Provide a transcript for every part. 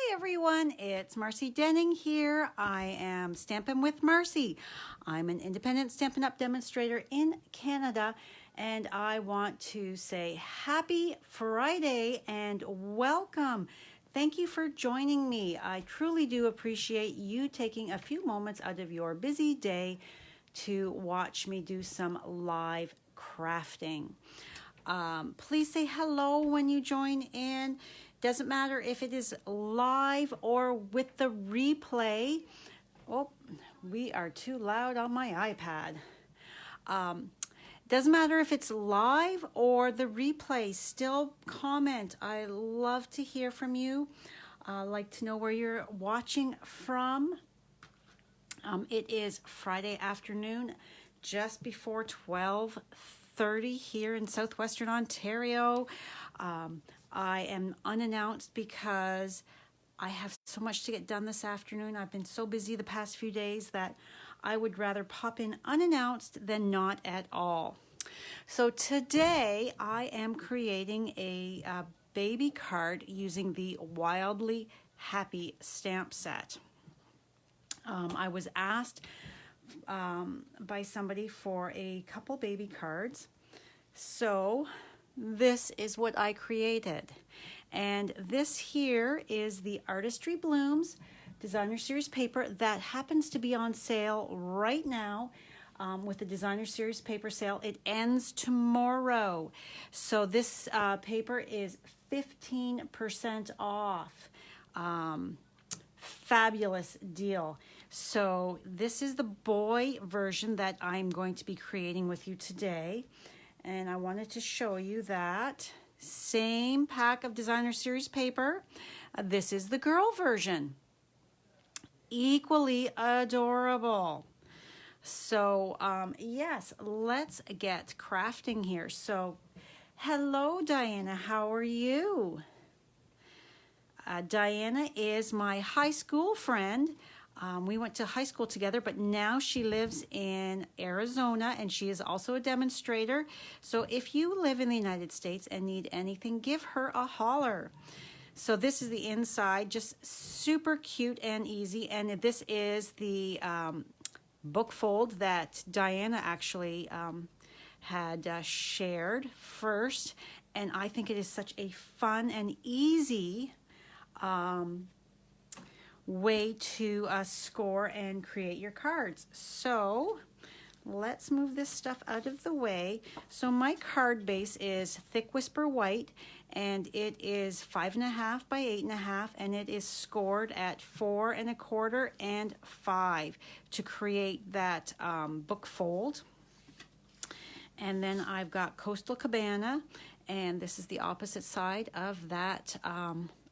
Hi everyone, it's Marcy Denning here. I am Stampin' with Marcy. I'm an independent Stampin' Up demonstrator in Canada, and I want to say happy Friday and welcome. Thank you for joining me. I truly do appreciate you taking a few moments out of your busy day to watch me do some live crafting. Please say hello when you join in. Doesn't matter if it is live or with the replay. Oh, we are too loud on my iPad. Doesn't matter if it's live or the replay, still comment. I love to hear from you. I like to know where you're watching from. It is Friday afternoon, just before 12:30 here in southwestern Ontario. I am unannounced because I have so much to get done this afternoon. I've been so busy the past few days that I would rather pop in unannounced than not at all. So today I am creating a baby card using the Wildly Happy stamp set. I was asked by somebody for a couple baby cards. So this is what I created. And this here is the Artistry Blooms Designer Series paper that happens to be on sale right now with the Designer Series paper sale. It ends tomorrow. So this paper is 15% off. Fabulous deal. So this is the boy version that I'm going to be creating with you today. And I wanted to show you that same pack of Designer Series paper. This is the girl version. Equally adorable. So yes, let's get crafting here. So hello Diana, how are you? Diana is my high school friend. We went to high school together, but now she lives in Arizona and she is also a demonstrator. So if you live in the United States and need anything, give her a holler. So this is the inside, just super cute and easy. And this is the book fold that Diana actually had shared first. And I think it is such a fun and easy way to score and create your cards. So let's move this stuff out of the way. So my card base is Thick Whisper White, and it is 5.5 by 8.5, and it is scored at 4 1/4 and 5 to create that book fold. And then I've got Coastal Cabana, and this is the opposite side of that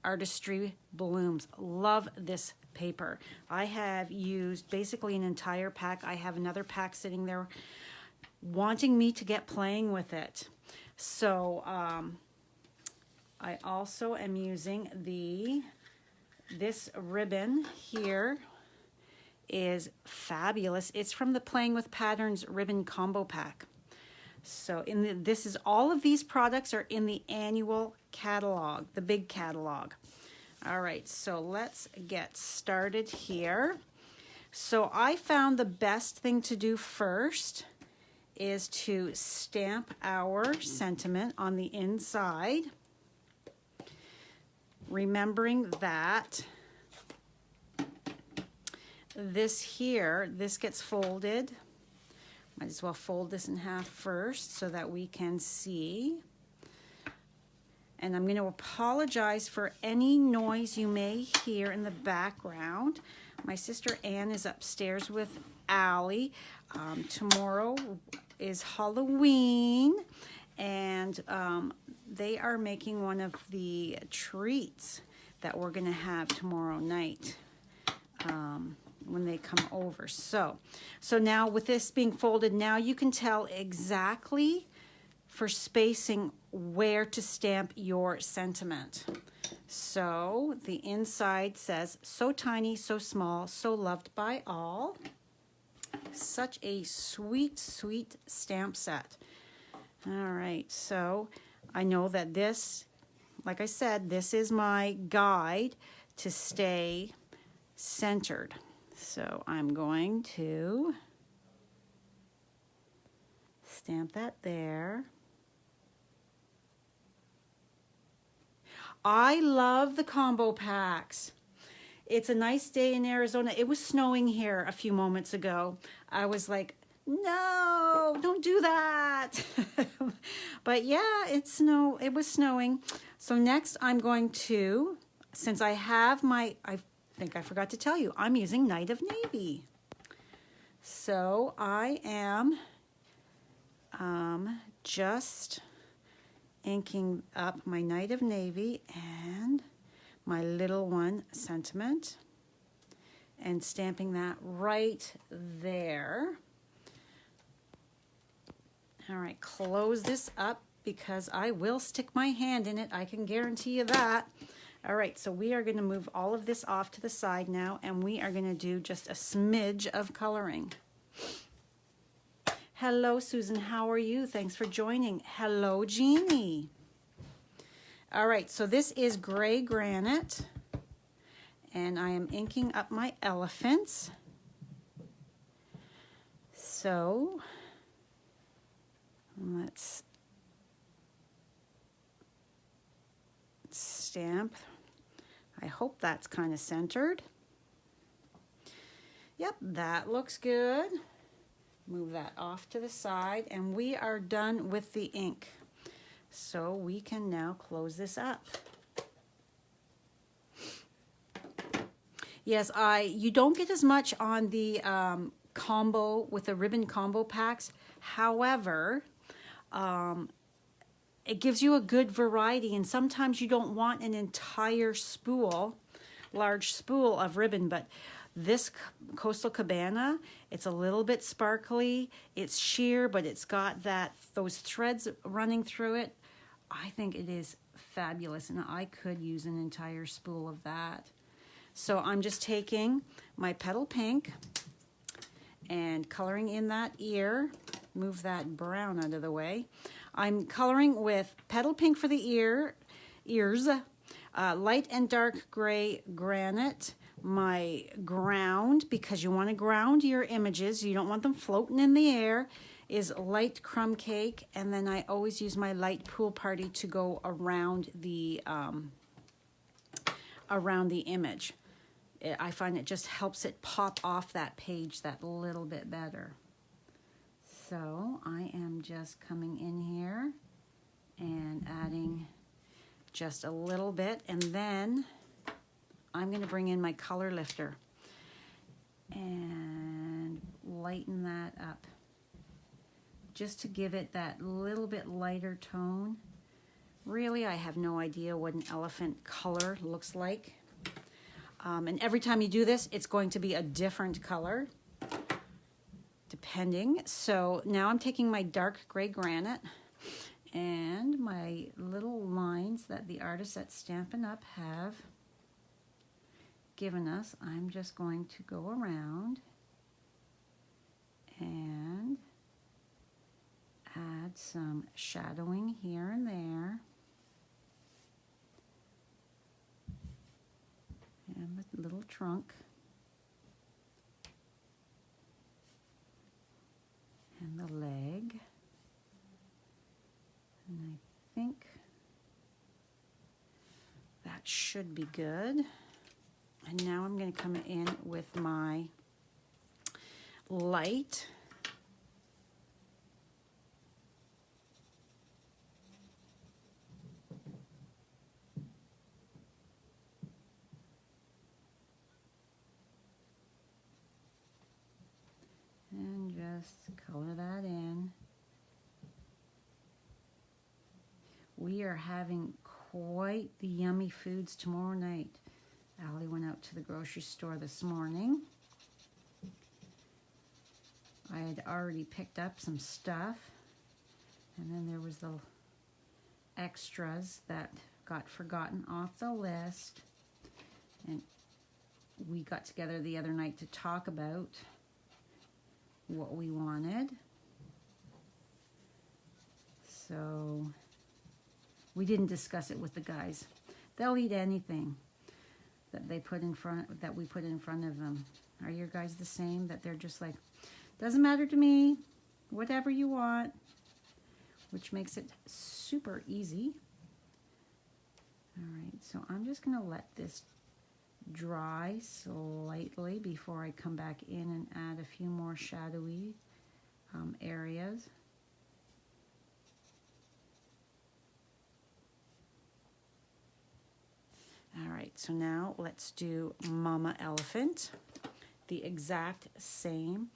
Artistry Blooms. Love this paper. I have used basically an entire pack. I have another pack sitting there wanting me to get playing with it. So I also am using this ribbon here is fabulous. It's from the Playing with Patterns ribbon combo pack. So all of these products are in the annual catalog, the big catalog. All right, so let's get started here. So I found the best thing to do first is to stamp our sentiment on the inside, remembering that this gets folded. Might as well fold this in half first so that we can see. And I'm going to apologize for any noise you may hear in the background. My sister Ann is upstairs with Allie. Tomorrow is Halloween, and they are making one of the treats that we're going to have tomorrow night. When they come over. So now with this being folded, now you can tell exactly for spacing where to stamp your sentiment. So the inside says, so tiny, so small, so loved by all. Such a sweet, sweet stamp set. All right, so I know that this, like I said, this is my guide to stay centered. So I'm going to stamp that there. I love the combo packs. It's a nice day in Arizona. It was snowing here a few moments ago. I was like, no, don't do that. But yeah, it was snowing. So next I'm going to, since I have I think I forgot to tell you, I'm using Night of Navy. So I am just inking up my Night of Navy and my little one Sentiment and stamping that right there. All right, close this up because I will stick my hand in it. I can guarantee you that. All right, so we are going to move all of this off to the side now, and we are going to do just a smidge of coloring. Hello, Susan. How are you? Thanks for joining. Hello, Jeannie. All right, so this is gray granite, and I am inking up my elephants. So let's stamp. I hope that's kind of centered. Yep, that looks good. Move that off to the side, and we are done with the ink. So we can now close this up. Yes, you don't get as much on the combo with the ribbon combo packs. However, it gives you a good variety, and sometimes you don't want an entire spool, large spool of ribbon, but this Coastal Cabana, it's a little bit sparkly, it's sheer, but it's got those threads running through it. I think it is fabulous, and I could use an entire spool of that. So I'm just taking my petal pink and coloring in that ear. Move that brown out of the way. I'm coloring with petal pink for the ears, light and dark gray granite, my ground, because you want to ground your images, you don't want them floating in the air, is light crumb cake, and then I always use my light pool party to go around the image. I find it just helps it pop off that page that little bit better. So I am just coming in here and adding just a little bit, and then I'm going to bring in my color lifter and lighten that up just to give it that little bit lighter tone. Really, I have no idea what an elephant color looks like. And every time you do this, it's going to be a different color, depending. So now I'm taking my dark gray granite and my little lines that the artists at Stampin' Up have given us. I'm just going to go around and add some shadowing here and there. And the little trunk. And the leg. And I think that should be good. And now I'm going to come in with my light. And just color that in. We are having quite the yummy foods tomorrow night. Allie went out to the grocery store this morning. I had already picked up some stuff, and then there was the extras that got forgotten off the list, and we got together the other night to talk about what we wanted. So we didn't discuss it with the guys. They'll eat anything. that they put in front, that we put in front of them. Are your guys the same? That they're just like, doesn't matter to me, whatever you want, which makes it super easy. All right, so I'm just gonna let this dry slightly before I come back in and add a few more shadowy areas. All right, so now let's do Mama Elephant, the exact same.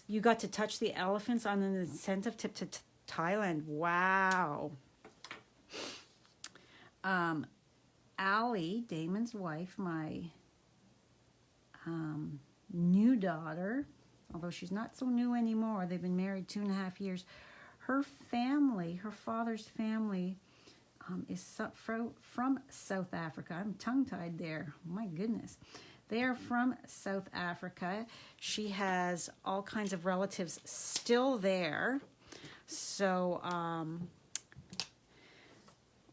You got to touch the elephants on an incentive trip to Thailand. Wow. Allie, Damon's wife, my new daughter, although she's not so new anymore, they've been married 2.5 years. Her family, her father's family, is from South Africa. I'm tongue-tied there. My goodness. They are from South Africa. She has all kinds of relatives still there. So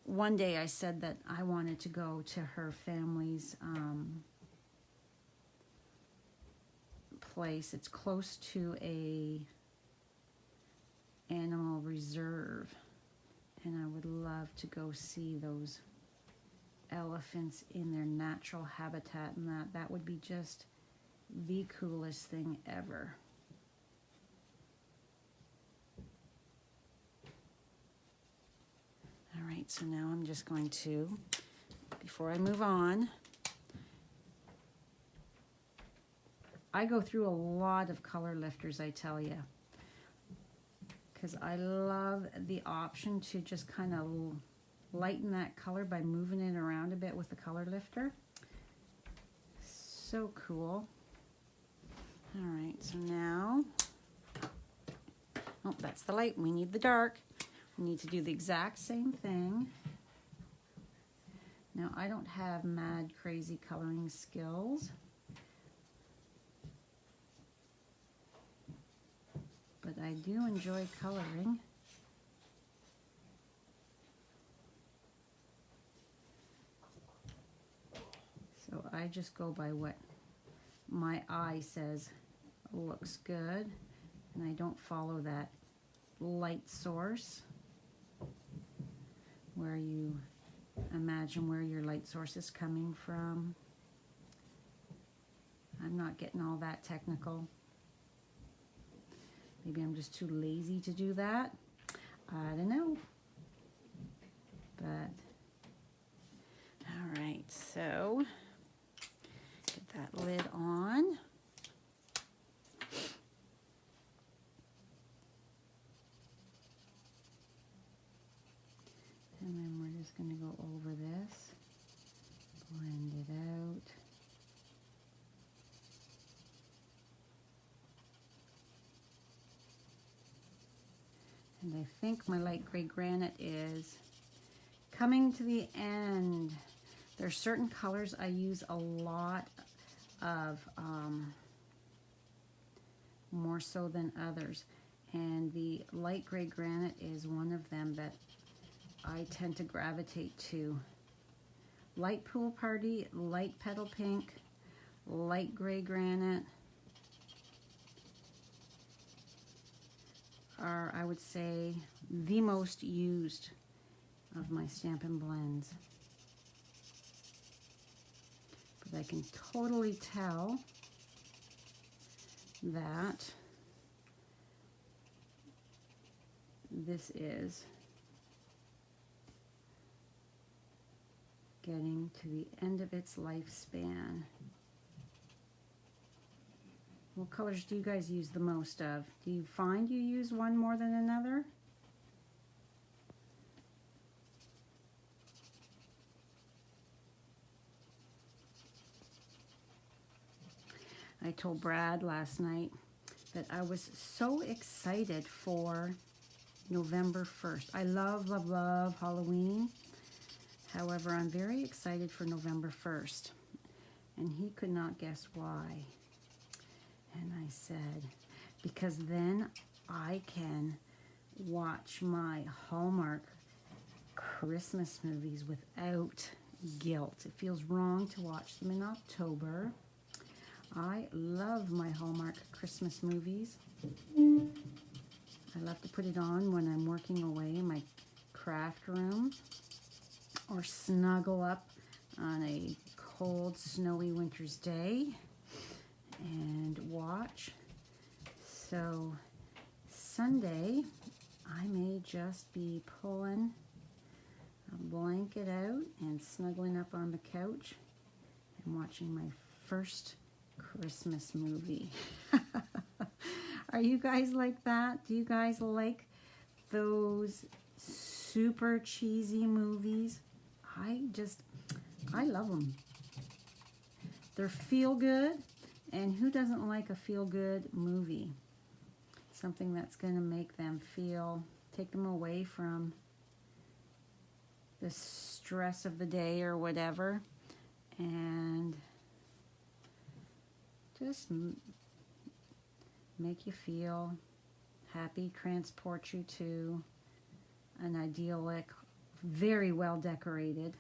one day I said that I wanted to go to her family's place. It's close to a animal reserve. And I would love to go see those elephants in their natural habitat, and that would be just the coolest thing ever. All right, so now I'm just going to, before I move on, I go through a lot of color lifters, I tell you, because I love the option to just kind of lighten that color by moving it around a bit with the color lifter. So cool. All right, so now, oh, that's the light. We need the dark. We need to do the exact same thing. Now, I don't have mad crazy coloring skills, but I do enjoy coloring. So I just go by what my eye says looks good, and I don't follow that light source where you imagine where your light source is coming from. I'm not getting all that technical. Maybe I'm just too lazy to do that. I don't know. But, all right, so get that lid on. And then we're just going to go over this, blend it out. And I think my light gray granite is coming to the end. There's certain colors I use a lot of, more so than others. And the light gray granite is one of them that I tend to gravitate to. Light pool party, light petal pink, light gray granite are, I would say, the most used of my Stampin' blends. But I can totally tell that this is getting to the end of its lifespan. What colors do you guys use the most of? Do you find you use one more than another? I told Brad last night that I was so excited for November 1st. I love, love, love Halloween. However, I'm very excited for November 1st. And he could not guess why. And I said, because then I can watch my Hallmark Christmas movies without guilt. It feels wrong to watch them in October. I love my Hallmark Christmas movies. I love to put it on when I'm working away in my craft room or snuggle up on a cold, snowy winter's day and watch. So Sunday, I may just be pulling a blanket out and snuggling up on the couch and watching my first Christmas movie. Are you guys like that? Do you guys like those super cheesy movies? I love them. They're feel good, and who doesn't like a feel good movie? Something that's going to make them feel, take them away from the stress of the day or whatever, and just make you feel happy, transport you to an idyllic, very well decorated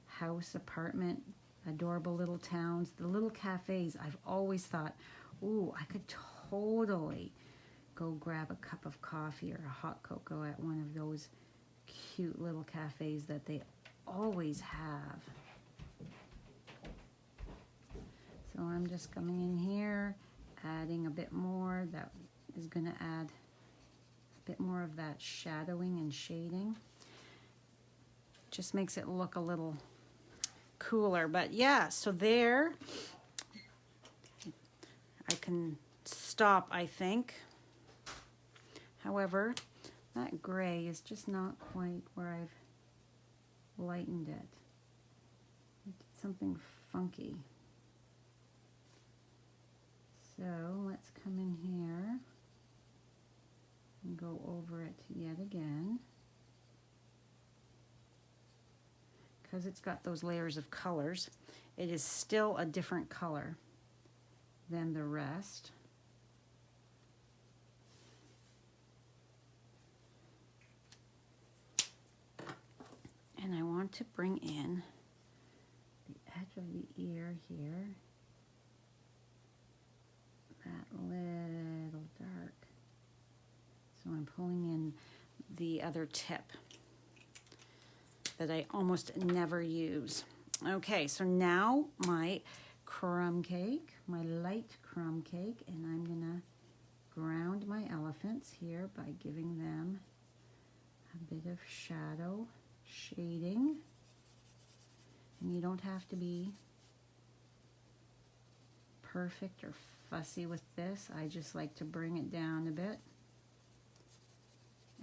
house, apartment, adorable little towns, the little cafes. I've always thought, ooh, I could totally go grab a cup of coffee or a hot cocoa at one of those cute little cafes that they always have. So I'm just coming in here, adding a bit more. That is going to add a bit more of that shadowing and shading. Just makes it look a little cooler. But yeah, so there, I can stop, I think. However, that gray is just not quite where I've lightened it. I did something funky. So let's come in here and go over it yet again. Because it's got those layers of colors, it is still a different color than the rest. And I want to bring in the edge of the ear here, that little dark. So I'm pulling in the other tip that I almost never use. Okay, so now my crumb cake, my light crumb cake, and I'm gonna ground my elephants here by giving them a bit of shadow, shading. And you don't have to be perfect or fussy with this. I just like to bring it down a bit.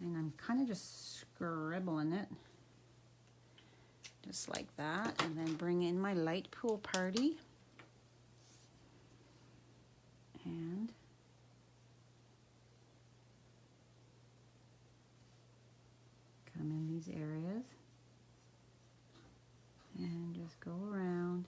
And I'm kind of just scribbling it. Just like that. And then bring in my light pool party. And come in these areas. And just go around.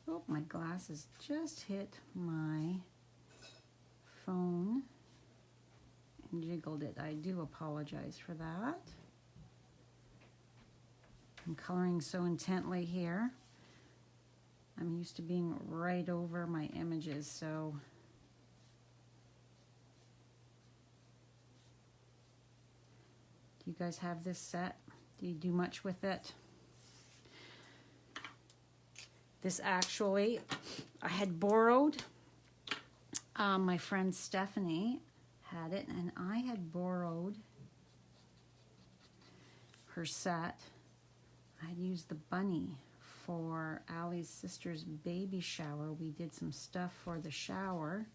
Oh, my glasses just hit my phone and jiggled it. I do apologize for that. I'm coloring so intently here. I'm used to being right over my images, so do you guys have this set? Do you do much with it? This actually, I had borrowed, my friend Stephanie had it, and I had borrowed her set. I had used the bunny for Allie's sister's baby shower. We did some stuff for the shower,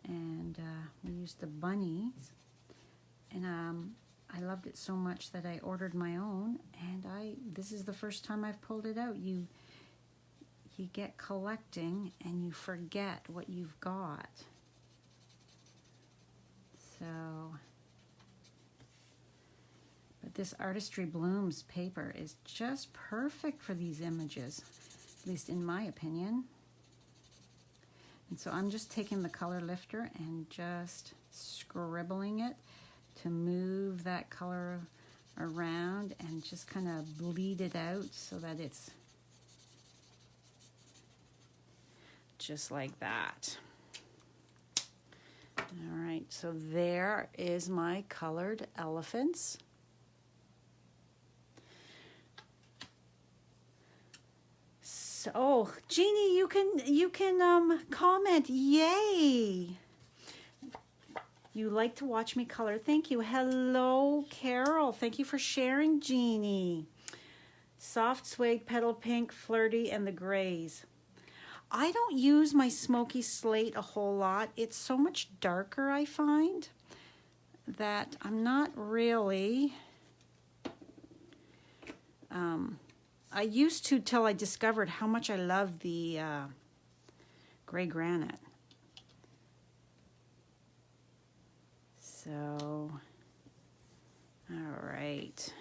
and we used the bunnies, and I loved it so much that I ordered my own, and this is the first time I've pulled it out. You get collecting and you forget what you've got. So, but this Artistry Blooms paper is just perfect for these images, at least in my opinion. And so I'm just taking the color lifter and just scribbling it to move that color around and just kind of bleed it out so that it's just like that. All right, so there is my colored elephants. So, oh, Jeannie, you can comment. Yay! You like to watch me color. Thank you. Hello, Carol. Thank you for sharing, Jeannie. Soft suede, petal pink, flirty, and the grays. I don't use my smoky slate a whole lot. It's so much darker, I find, that I'm not really... I used to till I discovered how much I love the gray granite. So, all right.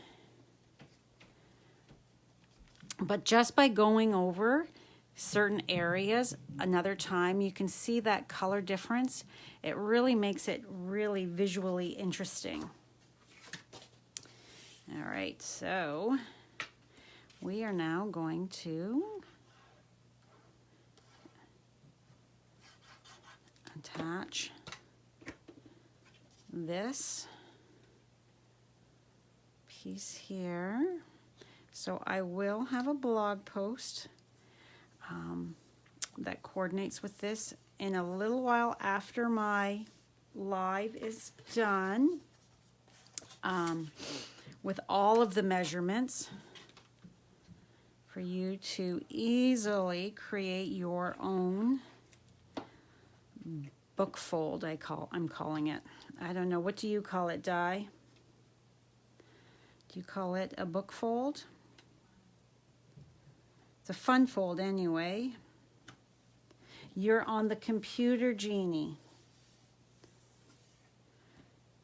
But just by going over certain areas another time, you can see that color difference. It really makes it really visually interesting. All right, so we are now going to attach this piece here. So I will have a blog post that coordinates with this in a little while after my live is done, with all of the measurements for you to easily create your own book fold. I'm calling it. I don't know, what do you call it, Di? Do you call it a book fold? It's a fun fold anyway. You're on the computer, Jeannie.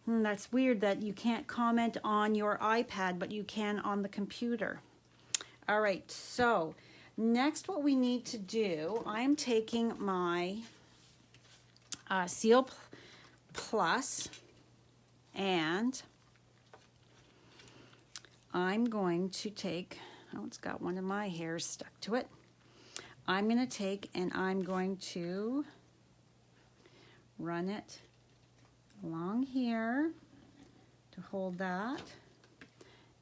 That's weird that you can't comment on your iPad, but you can on the computer. All right, so next what we need to do, I'm taking my Seal Plus, and I'm going to take, oh, it's got one of my hairs stuck to it. I'm going to take and I'm going to run it along here to hold that,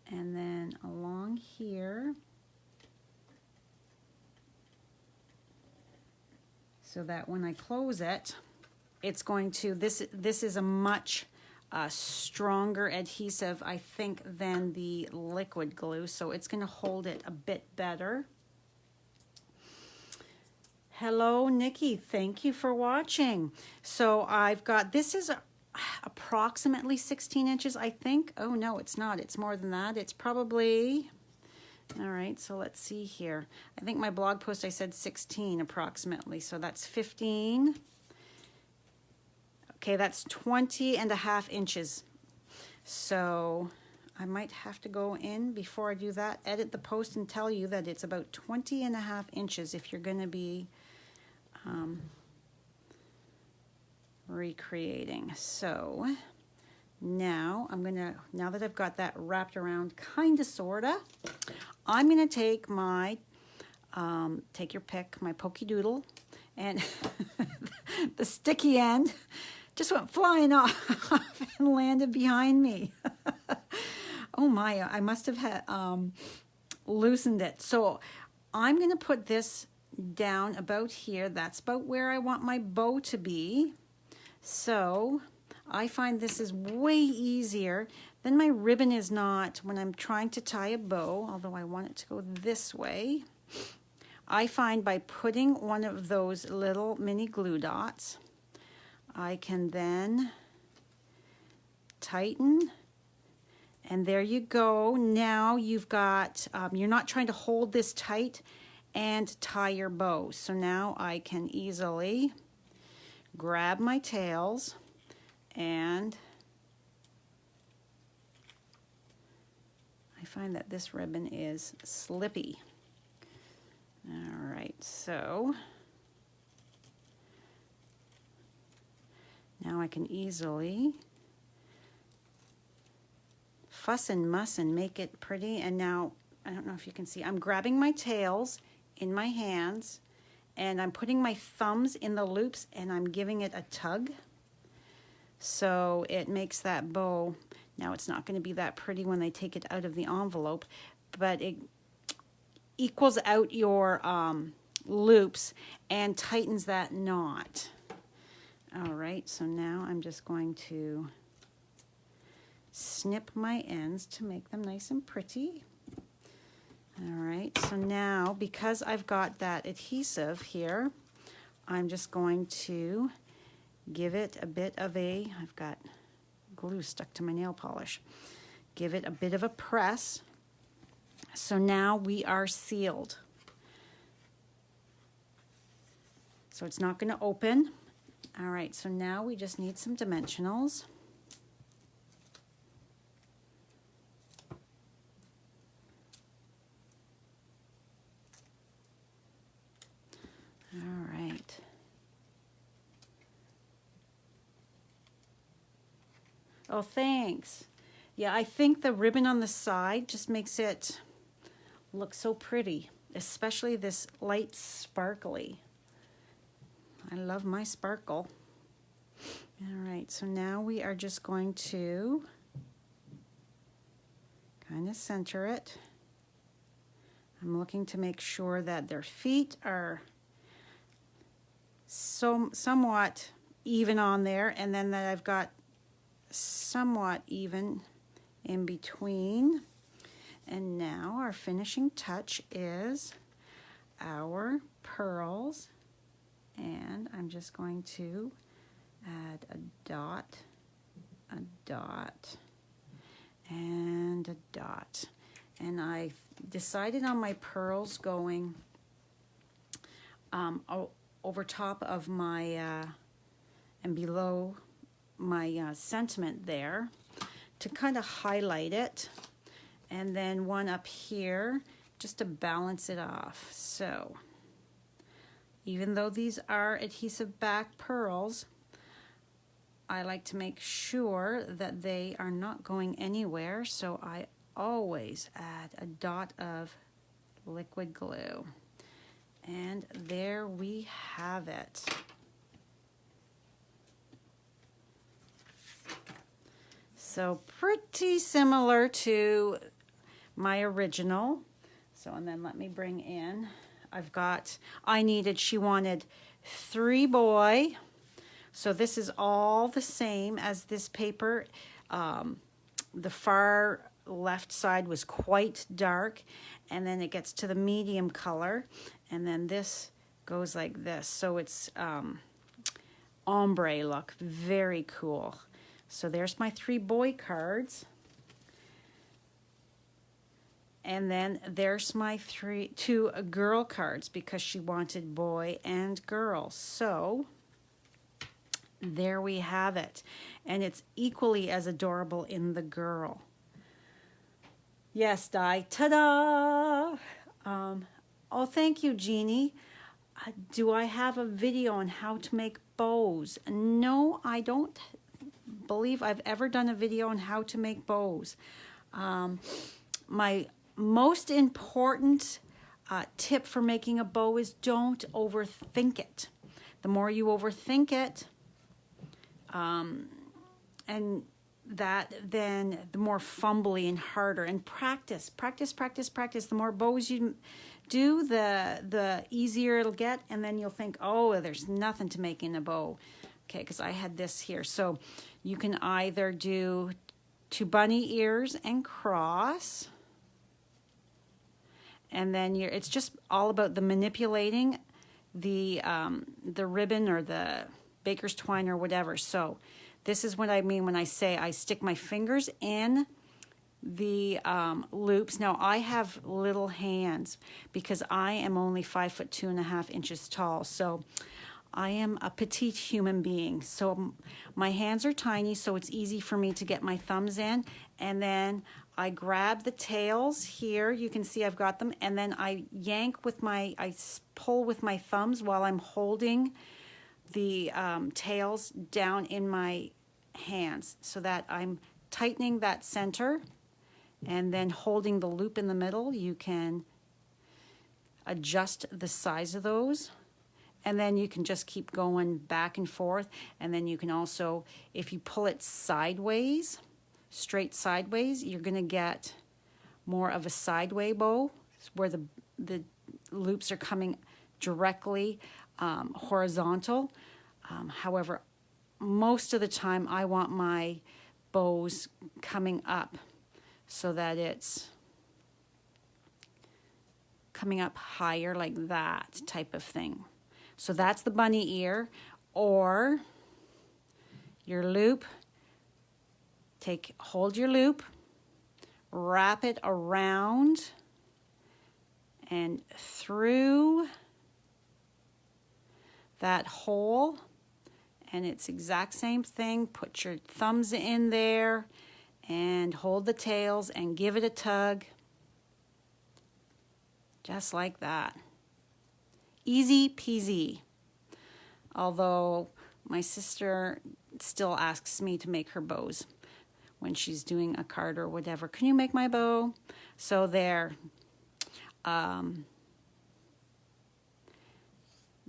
and then along here, so that when I close it, it's going to, this is a much stronger adhesive, I think, than the liquid glue, so it's going to hold it a bit better. Hello, Nikki. Thank you for watching. So I've got, this is approximately 16 inches, I think. Oh, no, it's not. It's more than that. It's probably, all right, so let's see here. I think my blog post, I said 16 approximately, so that's 15. Okay, that's 20.5 inches. So I might have to go in before I do that, edit the post and tell you that it's about 20.5 inches if you're going to be recreating. So now I'm gonna, now that I've got that wrapped around kinda sorta, I'm gonna take my, take your pick, my Pokey Doodle, and the sticky end just went flying off and landed behind me. Oh my, I must have had loosened it. So I'm gonna put this down about here. That's about where I want my bow to be. So I find this is way easier. Then my ribbon is not, when I'm trying to tie a bow, although I want it to go this way, I find by putting one of those little mini glue dots, I can then tighten, and there you go. Now you've got, you're not trying to hold this tight and tie your bow. So now I can easily grab my tails and I find that this ribbon is slippy. All right, so Now I can easily fuss and muss and make it pretty. And now, I don't know if you can see, I'm grabbing my tails in my hands and I'm putting my thumbs in the loops and I'm giving it a tug. So it makes that bow. Now it's not going to be that pretty when they take it out of the envelope, but it equals out your loops and tightens that knot. All right, so now I'm just going to snip my ends to make them nice and pretty. All right, so now because I've got that adhesive here, I'm just going to give it a bit of a, I've got glue stuck to my nail polish, give it a bit of a press. So now we are sealed. So it's not going to open. All right, so now we just need some dimensionals. All right. Oh, thanks. Yeah, I think the ribbon on the side just makes it look so pretty, especially this light sparkly. I love my sparkle. All right, so now we are just going to kind of center it. I'm looking to make sure that their feet are somewhat even on there, and then that I've got somewhat even in between. And now our finishing touch is our pearls, and I'm just going to add a dot, and a dot. And I decided on my pearls going over top of my and below my sentiment there to kind of highlight it, and then one up here just to balance it off. So even though these are adhesive back pearls, I like to make sure that they are not going anywhere, so I always add a dot of liquid glue. And there we have it. So pretty similar to my original. So, and then let me bring in, she wanted 3 boy. So this is all the same as this paper. The far left side was quite dark, and then it gets to the medium color, and then this goes like this. So it's ombre look, very cool. So there's my 3 boy cards. And then there's my 2 girl cards because she wanted boy and girl. So there we have it. And it's equally as adorable in the girl. Yes, Di. Ta-da! Oh, thank you, Jeannie. Do I have a video on how to make bows? No, I don't believe I've ever done a video on how to make bows. My most important tip for making a bow is don't overthink it. The more you overthink it, and then the more fumbly and harder. And practice. The more bows you do, the easier it'll get, and then you'll think, oh, there's nothing to making a bow. Okay, because I had this here. So you can either do 2 bunny ears and cross, and then it's just all about the manipulating the ribbon or the baker's twine or whatever. So this is what I mean when I say I stick my fingers in the loops. Now I have little hands because I am only 5'2.5" tall. So I am a petite human being. So my hands are tiny, so it's easy for me to get my thumbs in. And then I grab the tails here. You can see I've got them. And then I yank with I pull with my thumbs while I'm holding the tails down in my hands so that I'm tightening that center and then holding the loop in the middle. You can adjust the size of those, and then you can just keep going back and forth. And then you can also, if you pull it sideways, straight sideways, you're going to get more of a sideway bow where the loops are coming directly horizontal. However, most of the time I want my bows coming up so that it's coming up higher, like that type of thing. So that's the bunny ear, or your loop. Hold your loop, wrap it around and through that hole, and it's exact same thing. Put your thumbs in there and hold the tails and give it a tug, just like that. Easy peasy. Although my sister still asks me to make her bows when she's doing a card or whatever. Can you make my bow? So there.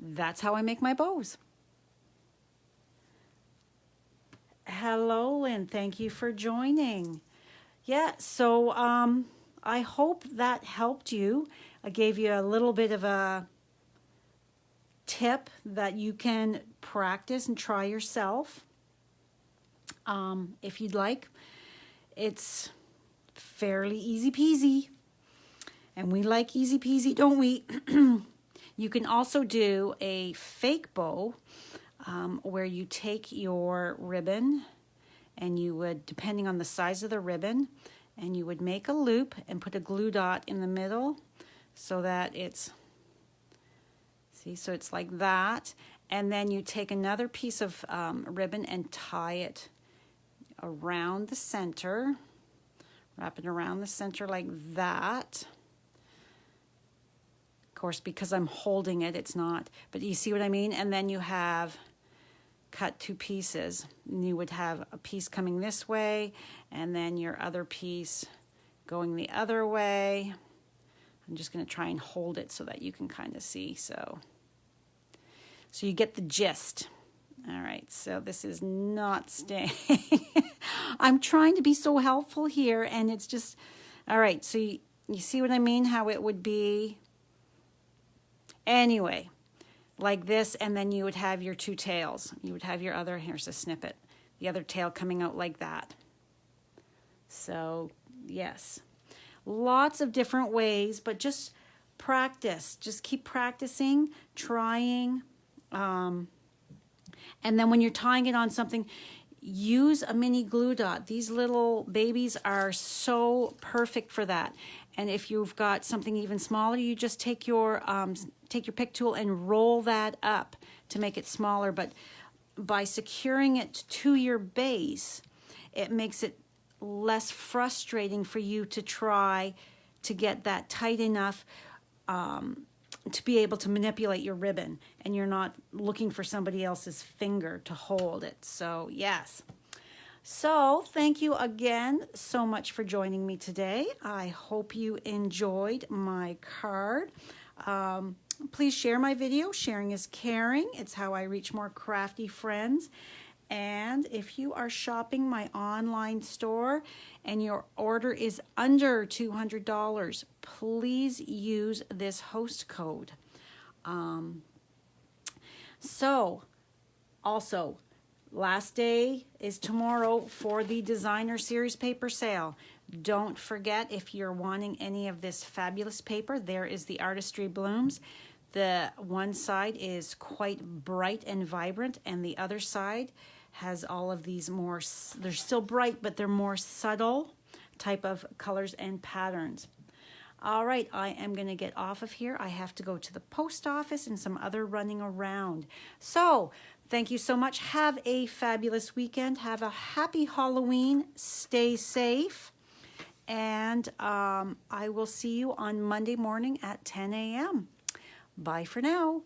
That's how I make my bows. Hello, and thank you for joining. Yeah, so I hope that helped you. I gave you a little bit of a tip that you can practice and try yourself. If you'd like. It's fairly easy peasy. And we like easy peasy, don't we? You can also do a fake bow where you take your ribbon and you would, depending on the size of the ribbon, and you would make a loop and put a glue dot in the middle so that it's, see, so it's like that. And then you take another piece of ribbon and tie it around the center, wrap it around the center like that. Of course, because I'm holding it, it's not, but you see what I mean? And then you have cut two pieces. And you would have a piece coming this way, and then your other piece going the other way. I'm just going to try and hold it so that you can kind of see. So you get the gist. All right, so this is not staying. I'm trying to be so helpful here, and it's just, all right, so you see what I mean, how it would be. Anyway, like this, and then you would have your two tails. You would have your other, here's a snippet, the other tail coming out like that. So, yes, lots of different ways, but just practice. Just keep practicing, trying. And then when you're tying it on something, use a mini glue dot. These little babies are so perfect for that. And if you've got something even smaller, you just take your pick tool and roll that up to make it smaller. But by securing it to your base, it makes it less frustrating for you to try to get that tight enough to be able to manipulate your ribbon, and you're not looking for somebody else's finger to hold it. So yes. So thank you again so much for joining me today. I hope you enjoyed my card. Please share my video. Sharing is caring. It's how I reach more crafty friends. And if you are shopping my online store and your order is under $200, please use this host code. So, also, last day is tomorrow for the Designer Series paper sale. Don't forget, if you're wanting any of this fabulous paper, there is the Artistry Blooms. The one side is quite bright and vibrant, and the other side has all of these more, they're still bright, but they're more subtle type of colors and patterns. All right, I am going to get off of here. I have to go to the post office and some other running around. So, thank you so much. Have a fabulous weekend. Have a happy Halloween. Stay safe. And I will see you on Monday morning at 10 a.m. Bye for now.